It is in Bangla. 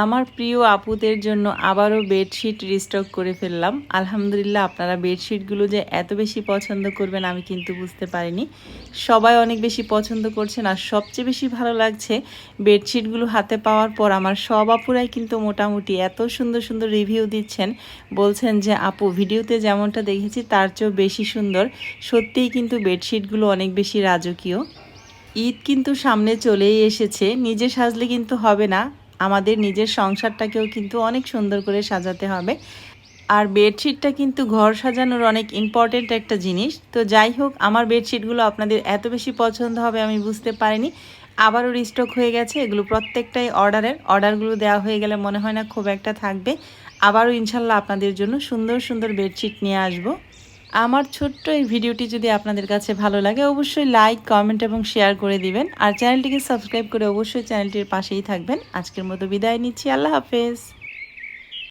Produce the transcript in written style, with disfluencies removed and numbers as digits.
আমার প্রিয় আপুদের জন্য আবারও বেডশিট রিস্টক করে ফেললাম। আলহামদুলিল্লাহ, আপনারা বেডশিটগুলো যে এত বেশি পছন্দ করবেন আমি কিন্তু বুঝতে পারিনি। সবাই অনেক বেশি পছন্দ করছেন, আর সবচেয়ে বেশি ভালো লাগছে বেডশিটগুলো হাতে পাওয়ার পর আমার সব আপুরাই কিন্তু মোটামুটি এত সুন্দর সুন্দর রিভিউ দিচ্ছেন। বলছেন যে আপু, ভিডিওতে যেমনটা দেখেছি তার চেয়েও বেশি সুন্দর। সত্যিই কিন্তু বেডশিটগুলো অনেক বেশি রাজকীয়। ঈদ কিন্তু সামনে চলেই এসেছে, নিজে সাজলে কিন্তু হবে না, আমাদের নিজের সংসারটাকেও কিন্তু অনেক সুন্দর করে সাজাতে হবে। আর বেডশিটটা কিন্তু ঘর সাজানোর অনেক ইম্পর্টেন্ট একটা জিনিস। তো যাই হোক, আমার বেডশিটগুলো আপনাদের এত বেশি পছন্দ হবে আমি বুঝতে পারিনি। আবারও রিস্টক হয়ে গেছে, এগুলো প্রত্যেকটাই অর্ডারগুলো দেওয়া হয়ে গেলে মনে হয় না খুব একটা থাকবে। আবারও ইনশাল্লাহ আপনাদের জন্য সুন্দর সুন্দর বেডশিট নিয়ে আসব। আমার ছোট্ট এই ভিডিওটি যদি আপনাদের কাছে ভালো লাগে অবশ্যই লাইক, কমেন্ট এবং শেয়ার করে দিবেন। আর চ্যানেলটিকে সাবস্ক্রাইব করে অবশ্যই চ্যানেলটির পাশেই থাকবেন। আজকের মতো বিদায় নিচ্ছি, আল্লাহ হাফেজ।